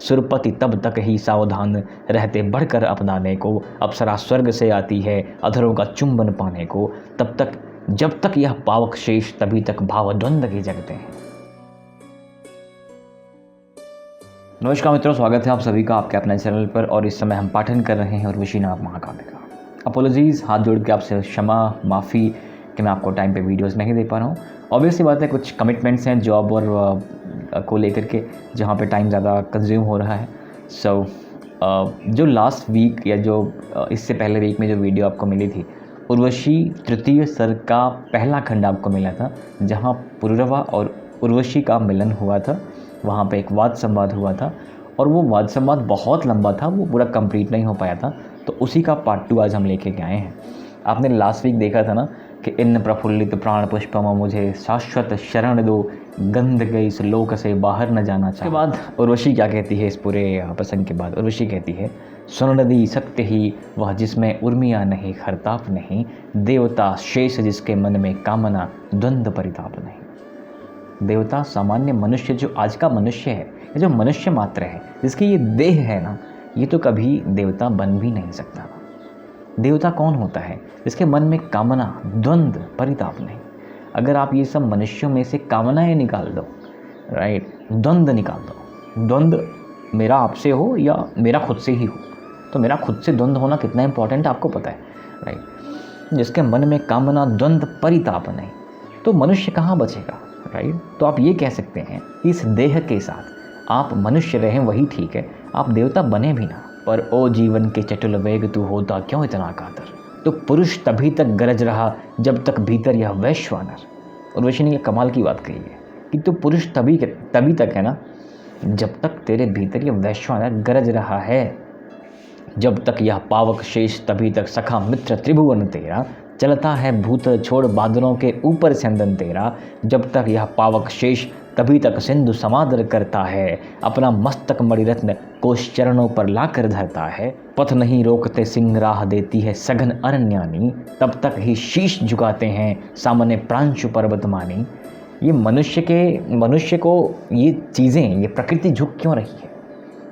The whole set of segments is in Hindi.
सुरपति तब तक ही सावधान रहते बढ़कर अपनाने को। अप्सरा स्वर्ग से आती है अधरों का चुंबन पाने को, तब तक जब तक यह पावक शेष तभी तक भाव द्वंद्व ही जगते हैं। नमस्कार मित्रों, स्वागत है आप सभी का आपके अपने चैनल पर। और इस समय हम पाठन कर रहे हैं उर्वशी नाग महाकाव्य का। अपोलॉजीज़, हाथ जोड़ के आपसे क्षमा माफ़ी कि मैं आपको टाइम पे वीडियोस नहीं दे पा रहा हूँ। ऑब्वियसली बात है, कुछ कमिटमेंट्स हैं जॉब और को लेकर के, जहाँ पे टाइम ज़्यादा कंज्यूम हो रहा है। जो लास्ट वीक या जो इससे पहले वीक में जो वीडियो आपको मिली थी, उर्वशी तृतीय सर्ग का पहला खंड आपको मिला था, जहाँ पुरुरवा और उर्वशी का मिलन हुआ था। वहाँ पे एक वाद संवाद हुआ था और वो वाद संवाद बहुत लंबा था, वो पूरा कंप्लीट नहीं हो पाया था। तो उसी का पार्ट 2 आज हम लेके के आए हैं। आपने लास्ट वीक देखा था ना कि इन प्रफुल्लित प्राण पुष्पम मुझे शाश्वत शरण दो, गंध गई इस लोक से बाहर न जाना चाहे। उसके बाद उर्वशी क्या कहती है, इस पूरे प्रसंग के बाद उर्वशी कहती है, सुन नदी सत्य ही वह जिसमें उर्मिया नहीं खरताप नहीं, देवता शेष जिसके मन में कामना द्वंद्व परिताप नहीं। देवता सामान्य मनुष्य, जो आज का मनुष्य है, ये जो मनुष्य मात्र है, जिसकी ये देह है ना, ये तो कभी देवता बन भी नहीं सकता। देवता कौन होता है? जिसके मन में कामना द्वंद्व परिताप नहीं। अगर आप ये सब मनुष्यों में से कामनाएं निकाल दो, राइट, द्वंद्व निकाल दो, द्वंद्व मेरा आपसे हो या मेरा खुद से ही हो, तो मेरा खुद से द्वंद्व होना कितना इंपॉर्टेंट आपको पता है, राइट। जिसके मन में कामना द्वंद्व परिताप नहीं, तो मनुष्य कहाँ बचेगा, राइट। तो आप ये कह सकते हैं, इस देह के साथ आप मनुष्य रहें वही ठीक है, आप देवता बने भी ना। पर ओ जीवन के चटुल वेग तू होता क्यों इतना कातर, तो पुरुष तभी तक गरज रहा जब तक भीतर यह वैश्वानर। उर्वशी ने कमाल की बात कही है कि तू पुरुष तभी तक है ना जब तक तेरे भीतर यह वैश्वानर गरज रहा है। जब तक यह पावक शेष तभी तक सखा मित्र त्रिभुवन तेरा, चलता है भूत छोड़ बादलों के ऊपर चंदन तेरा। जब तक यह पावक शेष तभी तक सिंधु समादर करता है, अपना मस्तक मणिरत्न कोश चरणों पर लाकर धरता है। पथ नहीं रोकते सिंह राह देती है सघन अरण्यानी, तब तक ही शीश झुकाते हैं सामने प्रांशु पर्वत मानी। ये मनुष्य को ये चीज़ें, ये प्रकृति झुक क्यों रही है?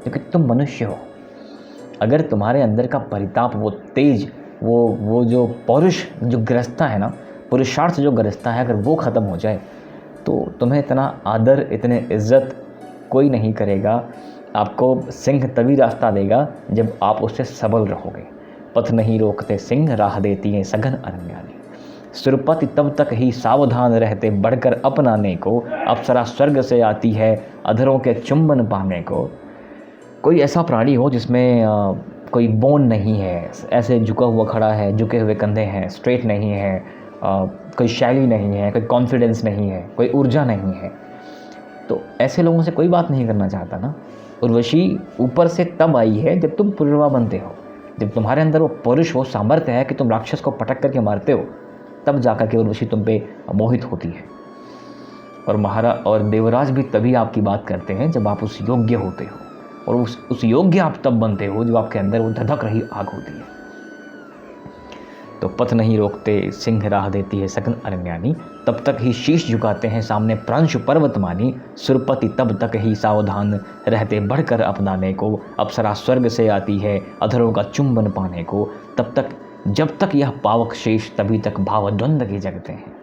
क्योंकि तुम मनुष्य हो। अगर तुम्हारे अंदर का परिताप, वो तेज, वो जो पौरुष जो ग्रस्ता है ना, पुरुषार्थ जो ग्रस्ता है, अगर वो ख़त्म हो जाए तो तुम्हें इतना आदर, इतने इज्जत कोई नहीं करेगा। आपको सिंह तभी रास्ता देगा जब आप उससे सबल रहोगे। पथ नहीं रोकते सिंह राह देती है सघन अरण्यानी, सुरपति तब तक ही सावधान रहते बढ़कर अपनाने को। अप्सरा स्वर्ग से आती है अधरों के चुंबन पाने को। कोई ऐसा प्राणी हो जिसमें कोई बोन नहीं है, ऐसे झुका हुआ खड़ा है, झुके हुए कंधे हैं, स्ट्रेट नहीं है, कोई शैली नहीं है, कोई कॉन्फिडेंस नहीं है, कोई ऊर्जा नहीं है, तो ऐसे लोगों से कोई बात नहीं करना चाहता ना। उर्वशी ऊपर से तब आई है जब तुम पुरुरवा बनते हो, जब तुम्हारे अंदर वो पुरुष, वो सामर्थ्य है कि तुम राक्षस को पटक करके मारते हो, तब जाकर के उर्वशी तुम पे मोहित होती है। और महाराज और देवराज भी तभी आपकी बात करते हैं जब आप उस योग्य होते हो, और उस योग्य आप तब बनते हो जब आपके अंदर वो धधक रही आग होती है। तो पथ नहीं रोकते सिंह राह देती है सघन अरण्यानी, तब तक ही शीश झुकाते हैं सामने प्रांशु पर्वत मानी। सुरपति तब तक ही सावधान रहते बढ़कर अपनाने को। अप्सरा स्वर्ग से आती है अधरों का चुंबन पाने को, तब तक जब तक यह पावक शेष तभी तक भाव द्वंद्व ही जगते हैं।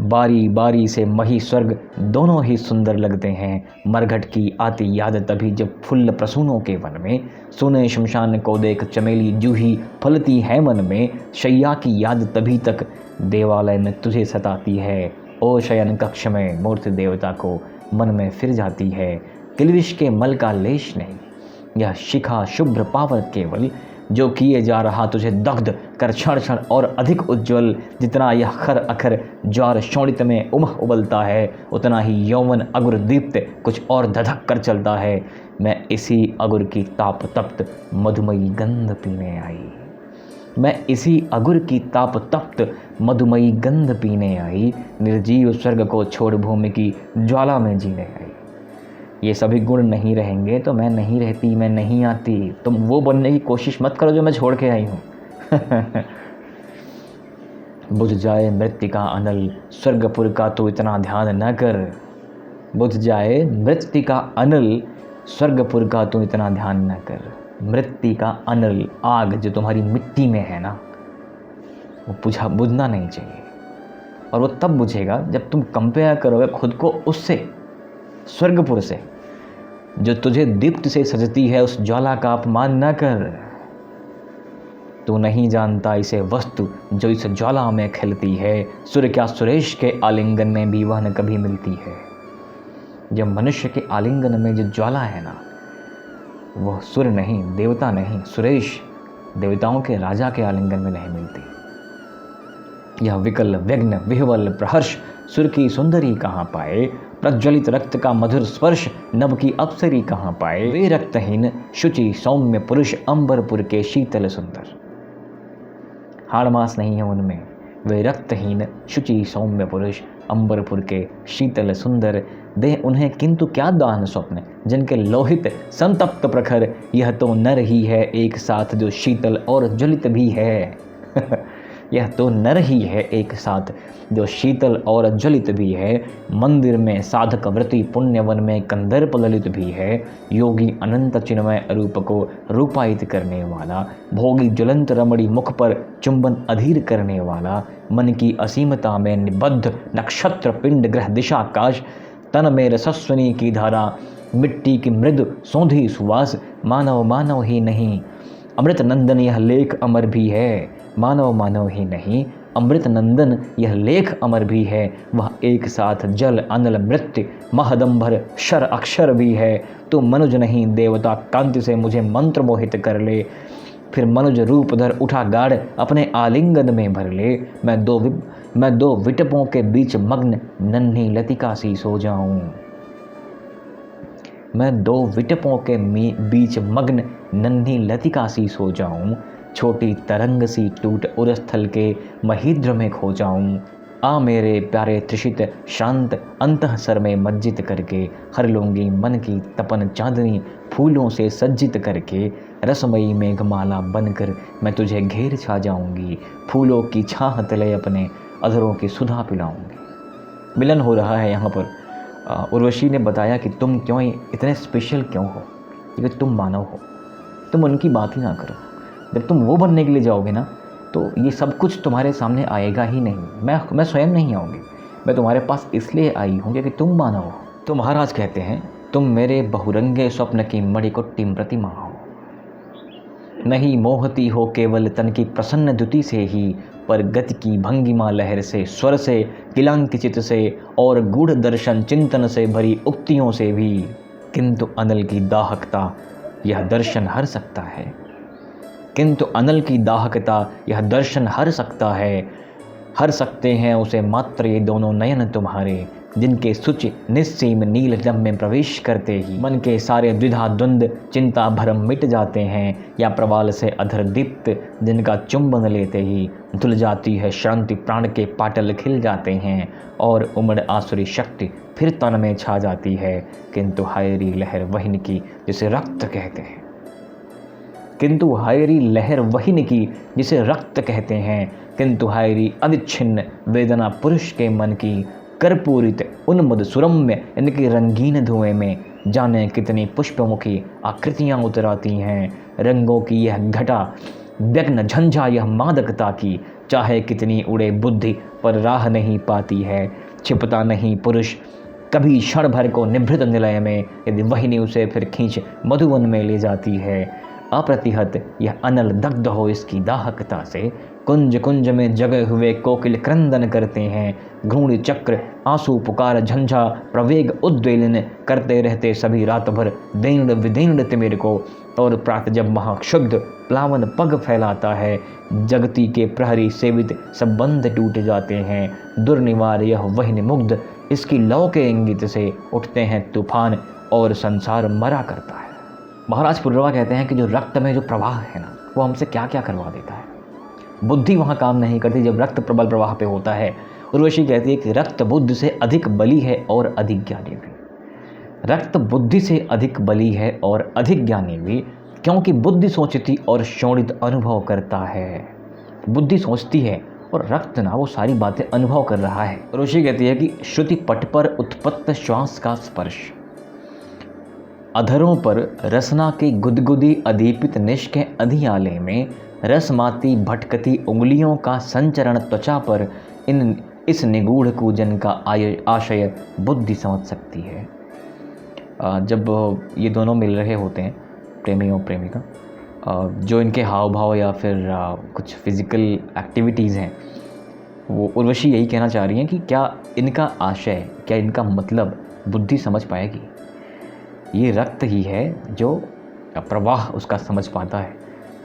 बारी बारी से मही स्वर्ग दोनों ही सुंदर लगते हैं। मरघट की आती याद तभी जब फुल्ल प्रसूनों के वन में, सुने शमशान को देख चमेली जूही फलती है मन में। शैया की याद तभी तक देवालय में तुझे सताती है, ओ शयन कक्ष में मूर्ति देवता को मन में फिर जाती है। किलविश के मल का लेश नहीं, यह शिखा शुभ्र पावल केवल, जो किए जा रहा तुझे दग्ध कर क्षण क्षण और अधिक उज्ज्वल। जितना यह खर अखर ज्वार शोणित में उमह उबलता है, उतना ही यौवन अगुर दीप्त कुछ और धधक कर चलता है। मैं इसी अगुर की ताप तप्त मधुमयी गंध पीने आई, मैं इसी अगुर की ताप तप्त मधुमयी गंध पीने आई। निर्जीव स्वर्ग को छोड़ भूमि की ज्वाला में जीने आई। ये सभी गुण नहीं रहेंगे तो मैं नहीं रहती, मैं नहीं आती। तुम वो बनने की कोशिश मत करो जो मैं छोड़ के आई हूँ। बुझ जाए मृत्तिका अनल, स्वर्गपुर का तो इतना ध्यान न कर। बुझ जाए मृत्तिका अनल, स्वर्गपुर का तू इतना ध्यान न कर, मृत्यु का अनल आग जो तुम्हारी मिट्टी में है ना, वो बुझना नहीं चाहिए। और वो तब बुझेगा जब तुम कंपेयर करोगे खुद को उससे, स्वर्गपुर से, जो तुझे दीप्त से सजती है। उस ज्वाला का अपमान न कर, तू नहीं जानता इसे वस्तु जो इस ज्वाला में खिलती है। सूर्य क्या सुरेश के आलिंगन में भी वह न कभी मिलती है। जब मनुष्य के आलिंगन में जो ज्वाला है ना, वह सूर्य नहीं, देवता नहीं, सुरेश देवताओं के राजा के आलिंगन में नहीं मिलती। यह विकल व्यग्न विह्वल प्रहर्ष सुर की सुंदरी कहाँ पाए। प्रज्वलित रक्त का मधुर स्पर्श नभ की अप्सरी कहाँ पाए। वे रक्तहीन शुचि सौम्य पुरुष अंबरपुर के शीतल सुंदर। हाड़ मास नहीं है उनमें, वे रक्तहीन शुचि सौम्य पुरुष अंबरपुर के शीतल सुंदर। दे उन्हें किंतु क्या दान स्वप्न, जिनके लोहित संतप्त प्रखर। यह तो नर ही है एक साथ जो शीतल और ज्वलित भी है। यह तो नर ही है एक साथ जो शीतल और ज्वलित भी है। मंदिर में साधक व्रति पुण्यवन में कंदर्प ललित भी है। योगी अनंत चिन्मय रूप को रूपायित करने वाला, भोगी ज्वलंत रमणी मुख पर चुंबन अधीर करने वाला, मन की असीमता में निबद्ध नक्षत्र पिंड ग्रह दिशा आकाश, तन में रसस्वनी की धारा, मिट्टी की मृदु सौंधी सुवास। मानव मानव ही नहीं अमृत नंदन यह लेख अमर भी है। मानव मानव ही नहीं अमृत नंदन यह लेख अमर भी है। वह एक साथ जल अनल मृत्यु महदंभर शर अक्षर भी है। तो मनुज नहीं देवता कांति से मुझे मंत्र मोहित कर ले। फिर मनुज रूप धर उठा गाढ़ अपने आलिंगन में भर ले। मैं दो विटपों के बीच मग्न नन्ही लतिका सी सो जाऊं। मैं दो विटपों के बीच मग्न नन्ही लतिका सी सो जाऊं। छोटी तरंग सी टूट उरस्थल के महीद्र में खो जाऊं। आ मेरे प्यारे त्रिषित शांत अंतःसर में मज्जित करके, हर लूंगी मन की तपन चांदनी फूलों से सज्जित करके। रसमयी मेघमाला बनकर मैं तुझे घेर छा जाऊंगी। फूलों की छाह तले अपने अधरों की सुधा पिलाऊंगी। मिलन हो रहा है यहाँ पर। उर्वशी ने बताया कि तुम क्यों इतने स्पेशल क्यों हो, क्योंकि तुम मानव हो। तुम उनकी बात ही ना करो। जब तुम वो बनने के लिए जाओगे ना, तो ये सब कुछ तुम्हारे सामने आएगा ही नहीं। मैं स्वयं नहीं आऊँगी। मैं तुम्हारे पास इसलिए आई हूँ क्योंकि तुम मानव हो। तो महाराज कहते हैं, तुम मेरे बहुरंगे स्वप्न की मणिकुट्टी प्रतिमा हो। नहीं मोहती हो केवल तन की प्रसन्न द्युति से ही, पर गति की भंगिमा लहर से, स्वर से, किलांकिचित से और गूढ़ दर्शन चिंतन से भरी उक्तियों से भी। किंतु अनल की दाहकता यह दर्शन हर सकता है। किंतु अनल की दाहकता यह दर्शन हर सकता है। हर सकते हैं उसे मात्र ये दोनों नयन तुम्हारे, जिनके सुच निस्सीम नील जब में प्रवेश करते ही मन के सारे द्विधा द्वंद चिंता भरम मिट जाते हैं। या प्रवाल से अधर दीप्त जिनका चुंबन लेते ही धुल जाती है शांति, प्राण के पाटल खिल जाते हैं और उमड़ आसुरी शक्ति फिर तन में छा जाती है। किंतु हायरी लहर वहिन की जिसे रक्त कहते हैं। किंतु हायरी लहर वहिन की जिसे रक्त कहते हैं। किंतु हायरी अविच्छिन्न वेदना पुरुष के मन की कर्पूरित उन्मद सुरम्य इनकी रंगीन धुएं में जाने कितनी पुष्पमुखी आकृतियां उतराती हैं। रंगों की यह घटा व्यग्न झंझा यह मादकता की, चाहे कितनी उड़े बुद्धि पर राह नहीं पाती है। छिपता नहीं पुरुष कभी क्षण भर को निभृत निलय में, यदि वहिनी उसे फिर खींच मधुवन में ले जाती है। अप्रतिहत यह अनल दग्ध हो इसकी दाहकता से, कुंज कुंज में जगे हुए कोकिल क्रंदन करते हैं। घूर्ण चक्र आंसू पुकार झंझा प्रवेग उद्वेलन करते रहते सभी रात भर दीर्ण विदीर्ण तिमिर को। और प्रात जब महाक्षुब्ध प्लावन पग फैलाता है, जगती के प्रहरी सेवित सब बंध टूट जाते हैं। दुर्निवार यह वहिन मुग्ध इसकी लौ के इंगित से उठते हैं तूफान और संसार मरा करता है। महाराज पुरवा कहते हैं कि जो रक्त में जो प्रवाह है ना, वो हमसे क्या क्या करवा देता है। बुद्धि वहाँ काम नहीं करती जब रक्त प्रबल प्रवाह पे होता है। उर्वशी कहती है कि रक्त बुद्धि से अधिक बली है और अधिक ज्ञानी भी। रक्त बुद्धि से अधिक बली है और अधिक ज्ञानी भी, क्योंकि बुद्धि सोचती और शोणित अनुभव करता है। बुद्धि सोचती है और रक्त ना वो सारी बातें अनुभव कर रहा है। उर्वशी कहती है कि श्रुति पट पर उत्पत्त श्वास का स्पर्श अधरों पर रसना के गुदगुदी अदीपित निष्क अधियाले में रसमाती भटकती उंगलियों का संचरण त्वचा पर इस निगूढ़ कूजन का आशय बुद्धि समझ सकती है। जब ये दोनों मिल रहे होते हैं, प्रेमी और प्रेमिका, जो इनके हाव भाव या फिर कुछ फिज़िकल एक्टिविटीज़ हैं, वो उर्वशी यही कहना चाह रही हैं कि क्या इनका आशय, क्या इनका मतलब बुद्धि समझ पाएगी। ये रक्त ही है जो प्रवाह उसका समझ पाता है,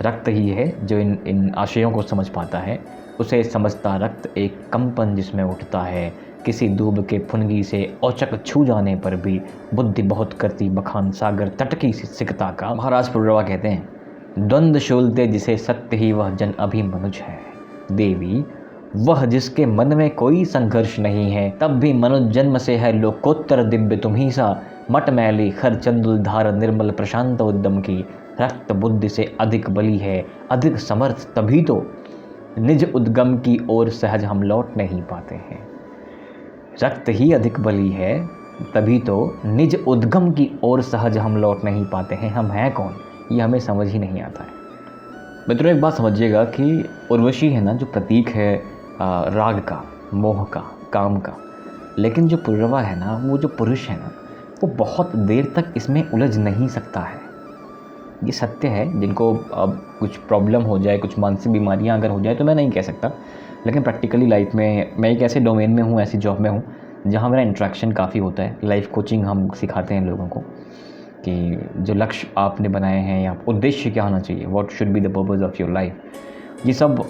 रक्त ही है जो इन आशयों को समझ पाता है। उसे समझता रक्त एक कंपन जिसमें उठता है, किसी दूब के फुनगी से औचक छू जाने पर भी बुद्धि बहुत करती बखान सागर तट की सिकता का। महाराज पुरवा कहते हैं, द्वंद्व शूलते जिसे सत्य ही वह जन अभी मनुज है। देवी वह जिसके मन में कोई संघर्ष नहीं है, तब भी मनुज जन्म से है लोकोत्तर दिव्य तुम्ही सा। मट मैली खर चंदुल धार निर्मल प्रशांत उद्दम की। रक्त बुद्धि से अधिक बली है, अधिक समर्थ, तभी तो निज उद्गम की ओर सहज हम लौट नहीं पाते हैं। रक्त ही अधिक बली है, तभी तो निज उद्गम की ओर सहज हम लौट नहीं पाते हैं। हम हैं कौन, ये हमें समझ ही नहीं आता है। मित्रों, एक बात समझिएगा कि उर्वशी है ना, जो प्रतीक है राग का, मोह का, काम का, लेकिन जो पुरवा है ना, वो जो पुरुष है ना, वो बहुत देर तक इसमें उलझ नहीं सकता है। ये सत्य है। जिनको अब कुछ प्रॉब्लम हो जाए, कुछ मानसिक बीमारियां अगर हो जाए, तो मैं नहीं कह सकता, लेकिन प्रैक्टिकली लाइफ में मैं एक ऐसे डोमेन में हूँ, ऐसी जॉब में हूँ जहाँ मेरा इंटरेक्शन काफ़ी होता है। लाइफ कोचिंग हम सिखाते हैं लोगों को कि जो लक्ष्य आपने बनाए हैं या उद्देश्य क्या होना चाहिए, what should be the purpose of your life, ये सब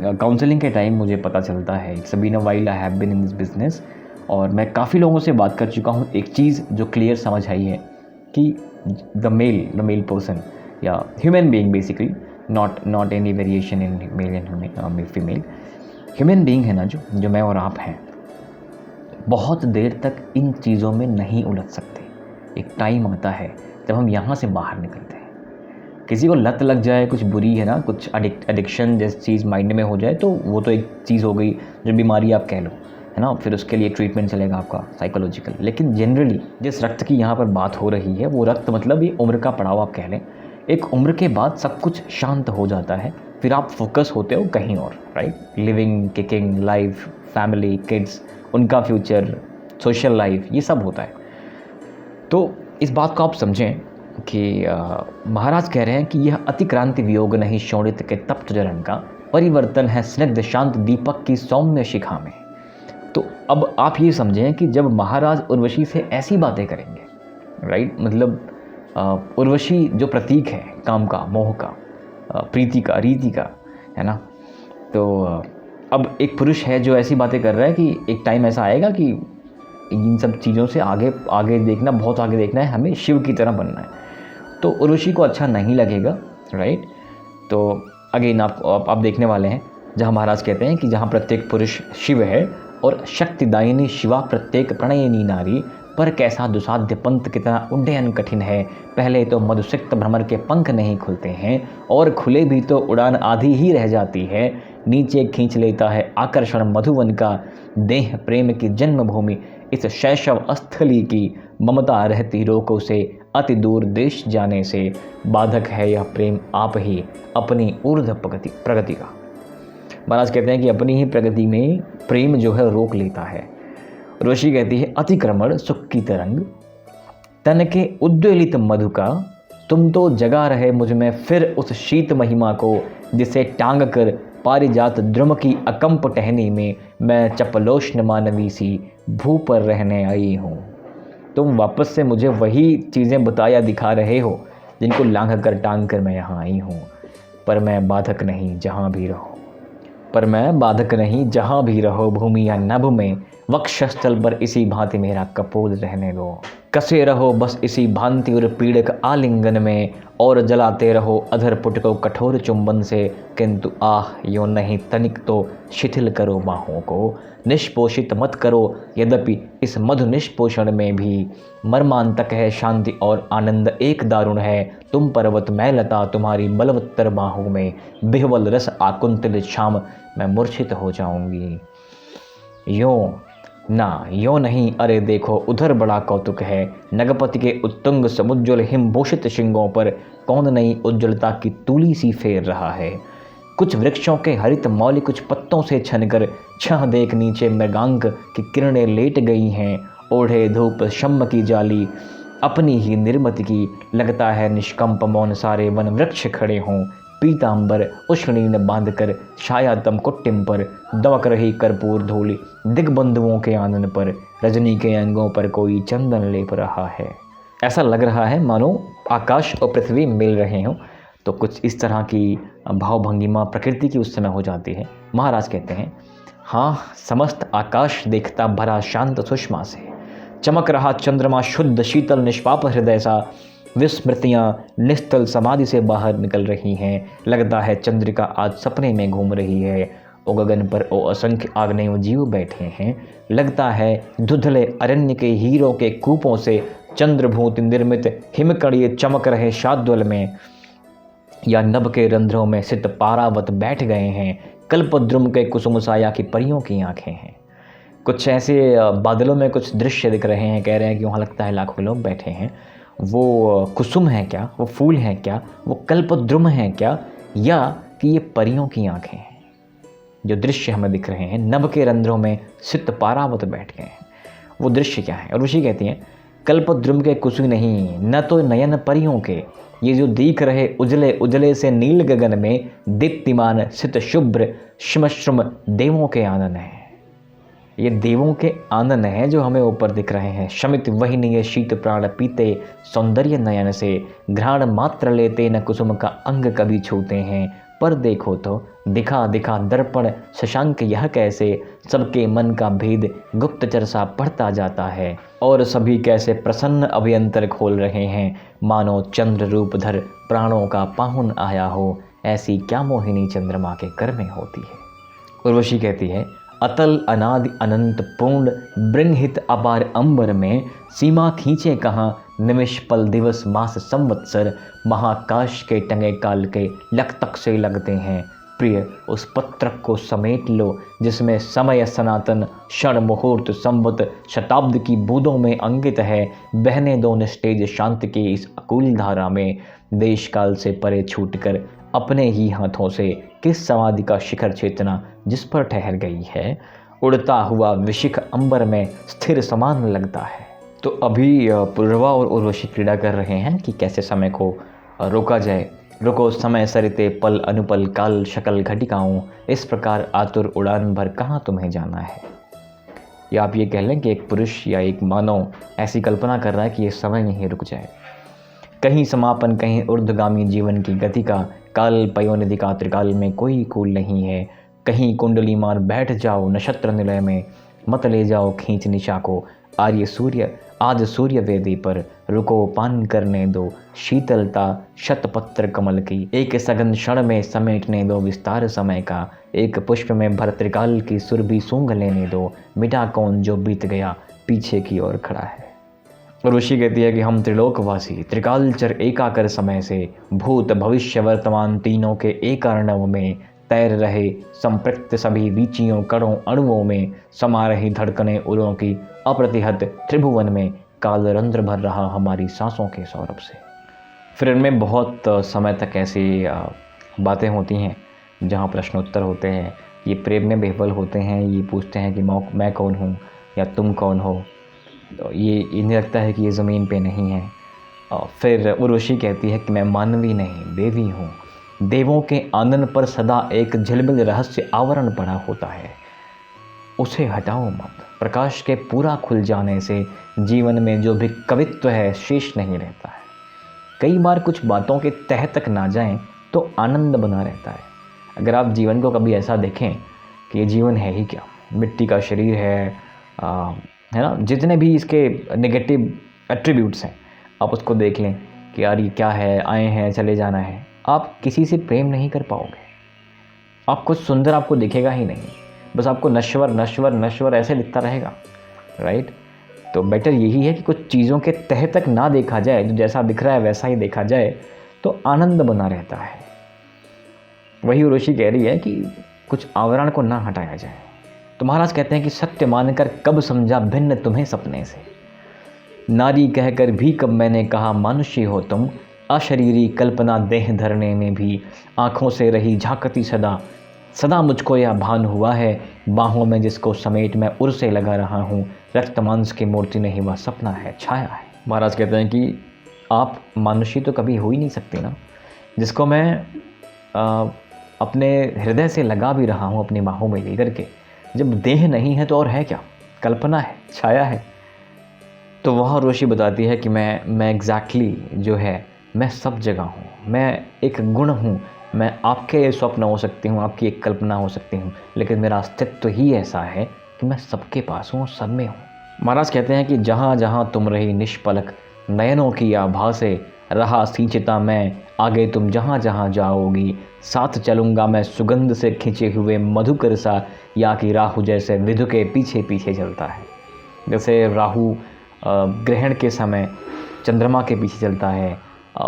काउंसलिंग के टाइम मुझे पता चलता है। It's been a while I have been in this business, और मैं काफ़ी लोगों से बात कर चुका हूँ। एक चीज़ जो क्लियर समझ आई है कि द मेल पर्सन या human being basically, not any variation in male and female, human being है ना, जो मैं और आप हैं, बहुत देर तक इन चीज़ों में नहीं उलझ सकते। एक टाइम आता है जब हम यहाँ से बाहर निकलते हैं। किसी को लत लग जाए, कुछ बुरी है ना, कुछ एडिक्शन जैसी चीज़ माइंड में हो जाए, तो वो तो एक चीज़ हो गई, जो बीमारी आप कह लो, है ना। फिर उसके लिए ट्रीटमेंट चलेगा आपका साइकोलॉजिकल। लेकिन जनरली जिस रक्त की यहाँ पर बात हो रही है, वो रक्त मतलब ये उम्र का पड़ाव आप कह लें। एक उम्र के बाद सब कुछ शांत हो जाता है, फिर आप फोकस होते हो कहीं और, right. Living, kicking, life, family, kids, उनका फ्यूचर, सोशल लाइफ, ये सब होता है। तो इस बात को आप समझें कि महाराज कह रहे हैं कि यह अतिक्रांति वियोग नहीं शोणित के तप्त जलन का, परिवर्तन है स्निग्ध शांत दीपक की सौम्य शिखा में। तो अब आप ये समझें कि जब महाराज उर्वशी से ऐसी बातें करेंगे, राइट, मतलब उर्वशी जो प्रतीक है काम का, मोह का, प्रीति का, रीति का, है ना। तो अब एक पुरुष है जो ऐसी बातें कर रहा है कि एक टाइम ऐसा आएगा कि इन सब चीज़ों से आगे देखना, बहुत आगे देखना है, हमें शिव की तरह बनना है। तो उर्वशी को अच्छा नहीं लगेगा, राइट। तो अगेन आप देखने वाले हैं जहाँ महाराज कहते हैं कि जहाँ प्रत्येक पुरुष शिव है और शक्तिदायिनी शिवा प्रत्येक प्रणयिनी नारी, पर कैसा दुसाध्य पंथ कितना उड्डयन कठिन है। पहले तो मधुसिक्त भ्रमर के पंख नहीं खुलते हैं, और खुले भी तो उड़ान आधी ही रह जाती है। नीचे खींच लेता है आकर्षण मधुवन का, देह प्रेम की जन्मभूमि इस शैशव स्थली की। ममता रहती रोको से अति दूर देश जाने से, बाधक है यह प्रेम आप ही अपनी ऊर्ध्व प्रगति का। महाराज कहते हैं कि अपनी ही प्रगति में प्रेम जो है रोक लेता है। उर्वशी कहती है, अतिक्रमण सुख की तरंग तन के उद्वेलित मधु का, तुम तो जगा रहे मुझ में फिर उस शीत महिमा को, जिसे टांग कर पारिजात द्रुम की अकंप टहनी में मैं चपलोष्ण मानवी सी भू पर रहने आई हूँ। तुम वापस से मुझे वही चीज़ें बताया दिखा रहे हो जिनको लांघ कर टांग कर मैं यहाँ आई हूँ। पर मैं बाधक नहीं जहाँ भी रहो, पर मैं बाधक नहीं जहाँ भी रहो, भूमि या नभ में वक्षस्थल पर इसी भांति मेरा कपोल रहने दो। कसे रहो बस इसी भांति और पीड़क आलिंगन में, और जलाते रहो अधर पुट को कठोर चुंबन से, किंतु आह यो नहीं तनिक तो शिथिल करो बाहों को, निष्पोषित मत करो। यद्यपि इस मधु निष्पोषण में भी मर्मांतक है शांति और आनंद एक दारुण है। तुम पर्वत मैं लता तुम्हारी बलवत्तर बाहों में, बिहवल रस आकुंतलित शाम मैं मूर्छित हो जाऊंगी। यों ना यो नहीं, अरे देखो उधर बड़ा कौतुक है, नगपति के उत्तुंग समुज्ज्वल हिमभूषित शिंगों पर कौन नई उज्ज्वलता की तूली सी फेर रहा है। कुछ वृक्षों के हरित मौली कुछ पत्तों से छनकर छह देख नीचे मृगांक की किरणें लेट गई हैं। ओढ़े धूप शम्म की जाली अपनी ही निर्मति की, लगता है निष्कंप मौन सारे वन वृक्ष खड़े हों। पीतांबर उष्णीन बांधकर छायातम कुट्टिम पर दमक रही कर्पूर धूलि दिग्बंधुओं के आंगन पर, रजनी के अंगों पर कोई चंदन लेप रहा है। ऐसा लग रहा है मानो आकाश और पृथ्वी मिल रहे हों। तो कुछ इस तरह की भावभंगिमा प्रकृति की उस समय हो जाती है। महाराज कहते हैं, हाँ समस्त आकाश देखता भरा शांत सुषमा से, चमक रहा चंद्रमा शुद्ध शीतल निष्पाप हृदय सा, विस्मृतियाँ निस्तल समाधि से बाहर निकल रही हैं। लगता है चंद्रिका आज सपने में घूम रही है। ओ गगन पर ओ असंख्य आग्नेय जीव बैठे हैं। लगता है धुंधले अरण्य के हीरों के कूपों से चंद्रभूत निर्मित हिमकणिये चमक रहे शाद्वल में, या नभ के रंध्रों में सित पारावत बैठ गए हैं। कल्पद्रुम के कुसुम साया की परियों की आंखें हैं। कुछ ऐसे बादलों में कुछ दृश्य दिख रहे हैं, कह रहे हैं कि वहाँ लगता है लाखों लोग बैठे हैं। वो कुसुम है क्या, वो फूल हैं क्या, वो कल्पद्रुम हैं क्या, या कि ये परियों की आंखें हैं। जो दृश्य हमें दिख रहे हैं, नभ के रंध्रों में सित पारावत बैठ गए हैं, वो दृश्य क्या है। और ऋषि कहती हैं, कल्पद्रुम के कुसुम नहीं, न तो नयन परियों के, ये जो दिख रहे उजले उजले से नील गगन में दीप्तिमान सित शुभ्र श्मश्रुम देवों के आनन है। ये देवों के आनन है जो हमें ऊपर दिख रहे हैं। शमित वहिनीय शीत प्राण पीते सौंदर्य नयन से, घ्राण मात्र लेते न कुसुम का अंग कभी छूते हैं। पर देखो तो दिखा दिखा दर्पण शशांक यह कैसे, सबके मन का भेद गुप्तचर सा पढ़ता जाता है। और सभी कैसे प्रसन्न अभ्यंतर खोल रहे हैं, मानो चंद्र रूपधर प्राणों का पाहुन आया हो। ऐसी क्या मोहिनी चंद्रमा के कर में होती है। उर्वशी कहती है, अतल अनादि अनंत पूर्ण बृंहित अपार अंबर में, सीमा खींचे कहाँ निमिष पल दिवस मास संवत्सर। महाकाश के टंगे काल के लक तक से लगते हैं। प्रिय उस पत्रक को समेट लो जिसमें समय सनातन क्षण मुहूर्त संवत शताब्द की बूंदों में अंकित है। बहने दो निस्तेज शांति के इस अकूल धारा में, देश काल से परे छूटकर अपने ही हाथों से किस समाधि का शिखर चेतना जिस पर ठहर गई है। उड़ता हुआ विशिख अंबर में स्थिर समान लगता है। तो अभी पुरवा और उर्वशी क्रीड़ा कर रहे हैं कि कैसे समय को रोका जाए। रुको समय सरिते पल अनुपल काल शकल घटिकाऊं, इस प्रकार आतुर उड़ान भर कहाँ तुम्हें जाना है। या आप ये कह लें कि एक पुरुष या एक मानव ऐसी कल्पना कर रहा है कि ये समय नहीं रुक जाए। कहीं समापन कहीं ऊर्ध्वगामी जीवन की गति का, काल पयोनिधि का त्रिकाल में कोई कूल नहीं है। कहीं कुंडली मार बैठ जाओ नक्षत्र निलय में, मत ले जाओ खींच निशा को। आर्य सूर्य आज सूर्य वेदी पर, रुको पान करने दो शीतलता शतपत्र कमल की। एक सघन क्षण में समेटने दो विस्तार समय का, एक पुष्प में भर त्रिकाल की सुरभि सूंघ लेने दो। मिटा कौन जो बीत गया पीछे की ओर खड़ा है। और ऋषि कहती है कि हम त्रिलोकवासी त्रिकालचर एकाकर समय से, भूत भविष्य वर्तमान तीनों के एक अर्णव में तैर रहे संपृक्त सभी वीचियों कणों अणुओं में, समा रही धड़कने उरों की अप्रतिहत त्रिभुवन में, काल रंध्र भर रहा हमारी सांसों के सौरभ से। फिर इनमें बहुत समय तक ऐसी बातें होती हैं जहाँ प्रश्नोत्तर होते हैं। ये प्रेम में विह्वल होते हैं, ये पूछते हैं कि मैं कौन हूँ या तुम कौन हो। तो ये इन्हें लगता है कि ये ज़मीन पे नहीं है। फिर उर्वशी कहती है कि मैं मानवी नहीं देवी हूँ। देवों के आनंद पर सदा एक झिलमिल रहस्य आवरण पड़ा होता है, उसे हटाओ मत। प्रकाश के पूरा खुल जाने से जीवन में जो भी कवित्व है शेष नहीं रहता है। कई बार कुछ बातों के तह तक ना जाएं तो आनंद बना रहता है। अगर आप जीवन को कभी ऐसा देखें कि ये जीवन है ही क्या, मिट्टी का शरीर है ना, जितने भी इसके नेगेटिव एट्रीब्यूट्स हैं आप उसको देख लें कि यार ये क्या है, आए हैं चले जाना है। आप किसी से प्रेम नहीं कर पाओगे। आप कुछ सुंदर आपको दिखेगा ही नहीं, बस आपको नश्वर नश्वर नश्वर ऐसे दिखता रहेगा, राइट। तो बेटर यही है कि कुछ चीज़ों के तह तक ना देखा जाए, जो जैसा दिख रहा है वैसा ही देखा जाए तो आनंद बना रहता है। वही उर्वशी कह रही है कि कुछ आवरण को ना हटाया जाए, तो महाराज कहते हैं कि सत्य मानकर कब समझा भिन्न तुम्हें सपने से, नारी कहकर भी कब मैंने कहा मानुषी हो तुम, अशरीरी कल्पना देह धरने में भी आँखों से रही झांकती सदा, सदा मुझको यह भान हुआ है, बाहों में जिसको समेट मैं उर से लगा रहा हूँ, रक्त मांस की मूर्ति नहीं वह सपना है, छाया है। महाराज कहते हैं कि आप मानुषी तो कभी हो ही नहीं सकती ना, जिसको मैं अपने हृदय से लगा भी रहा हूँ अपनी बाहों में लेकर के, जब देह नहीं है तो और है क्या, कल्पना है, छाया है। तो वह ऋषि बताती है कि मैं एग्जैक्टली जो है मैं सब जगह हूँ, मैं एक गुण हूँ, मैं आपके स्वप्न हो सकती हूँ, आपकी एक कल्पना हो सकती हूँ, लेकिन मेरा अस्तित्व ही ऐसा है कि मैं सबके पास हूँ, सब में हूँ। महाराज कहते हैं कि जहाँ जहाँ तुम रही निष्पलक नयनों की आभा से, रहा सींचता मैं आगे तुम जहाँ जहाँ जाओगी, साथ चलूँगा मैं सुगंध से खिंचे हुए मधुकर सा, या कि राहु जैसे विधु के पीछे पीछे चलता है। जैसे राहु ग्रहण के समय चंद्रमा के पीछे चलता है,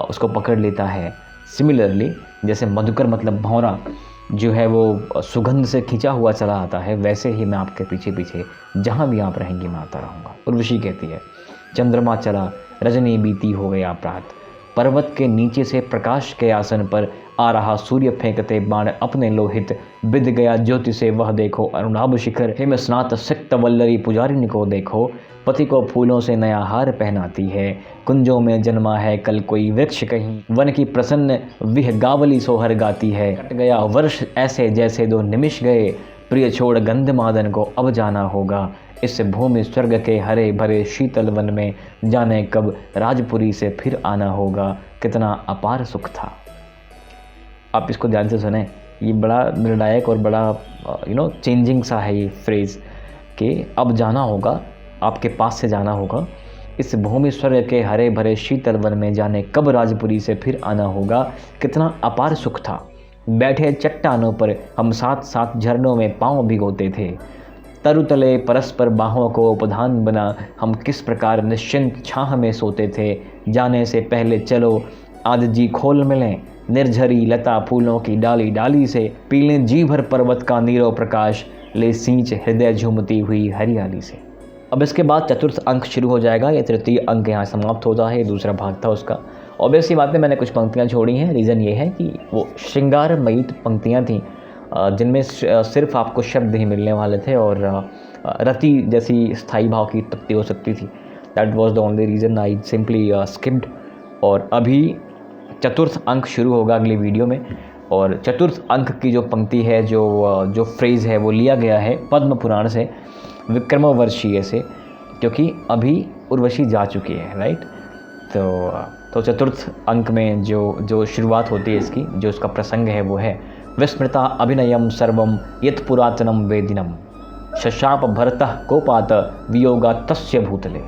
उसको पकड़ लेता है, सिमिलरली जैसे मधुकर मतलब भौरा जो है वो सुगंध से खिंचा हुआ चला आता है, वैसे ही मैं आपके पीछे पीछे जहाँ भी आप रहेंगी मैं आता रहूँगा। उर्वशी कहती है चंद्रमा चला रजनी बीती हो गया प्रात, पर्वत के नीचे से प्रकाश के आसन पर आ रहा सूर्य फेंकते बाण अपने लोहित, बिध गया ज्योति से वह देखो अरुणाभ शिखर, हिम स्नात सिक्त वल्लरी पुजारिनी को देखो, पति को फूलों से नया हार पहनाती है, कुंजों में जन्मा है कल कोई वृक्ष कहीं, वन की प्रसन्न विहगावली सोहर गाती है, कट गया वर्ष ऐसे जैसे दो निमिष गए, प्रिय छोड़ गंधमादन को अब जाना होगा, इस भूमि स्वर्ग के हरे भरे शीतल वन में जाने कब राजपुरी से फिर आना होगा, कितना अपार सुख था। आप इसको ध्यान से सुने, ये बड़ा निर्णायक और बड़ा चेंजिंग सा है ये फ्रेज़ कि अब जाना होगा, आपके पास से जाना होगा, इस भूमि स्वर्ग के हरे भरे शीतल वन में जाने कब राजपुरी से फिर आना होगा, कितना अपार सुख था। बैठे चट्टानों पर हम साथ साथ झरनों में पाँव भिगोते थे, तरुतले परस्पर बाहों को उपधान बना हम किस प्रकार निश्चिंत छाह में सोते थे, जाने से पहले चलो आज जी खोल मिलें, निर्झरी लता फूलों की डाली डाली से, पीले जी भर पर्वत का नीरव प्रकाश, ले सींच हृदय झूमती हुई हरियाली से। अब इसके बाद चतुर्थ अंक शुरू हो जाएगा, ये तृतीय अंक यहाँ समाप्त होता है, दूसरा भाग था उसका। ऑब्वियसली बात है मैंने कुछ पंक्तियाँ छोड़ी हैं, रीज़न ये है कि वो श्रृंगारमयी पंक्तियाँ थीं जिनमें सिर्फ आपको शब्द ही मिलने वाले थे और रति जैसी स्थायी भाव की उत्पत्ति हो सकती थी। That was the only reason I simply skipped. और अभी चतुर्थ अंक शुरू होगा अगली वीडियो में, और चतुर्थ अंक की जो पंक्ति है, जो फ्रेज़ है वो लिया गया है पद्म पुराण से, विक्रमवर्षीय से, क्योंकि अभी उर्वशी जा चुकी है, राइट। तो चतुर्थ अंक में जो शुरुआत होती है इसकी, जो इसका प्रसंग है वो है विस्मृता अभिनयम सर्वम यत् पुरातनम वेदिनम, शशाप भरतः कोपात वियोगा तस्य भूतले।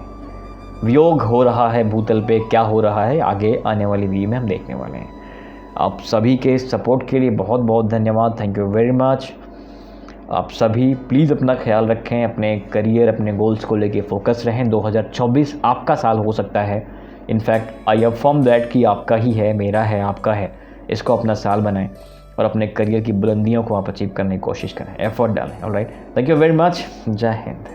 वियोग हो रहा है भूतल पे, क्या हो रहा है आगे आने वाली वीडियो में हम देखने वाले हैं। आप सभी के सपोर्ट के लिए बहुत बहुत धन्यवाद, थैंक यू वेरी मच। आप सभी प्लीज़ अपना ख्याल रखें, अपने करियर अपने गोल्स को लेके फोकस रहें। 2024 आपका साल हो सकता है, इनफैक्ट आई अफर्म दैट कि आपका ही है, मेरा है, आपका है। इसको अपना साल बनाएं और अपने करियर की बुलंदियों को आप अचीव करने की कोशिश करें, एफर्ट डालें। Alright, thank you very much, जय हिंद।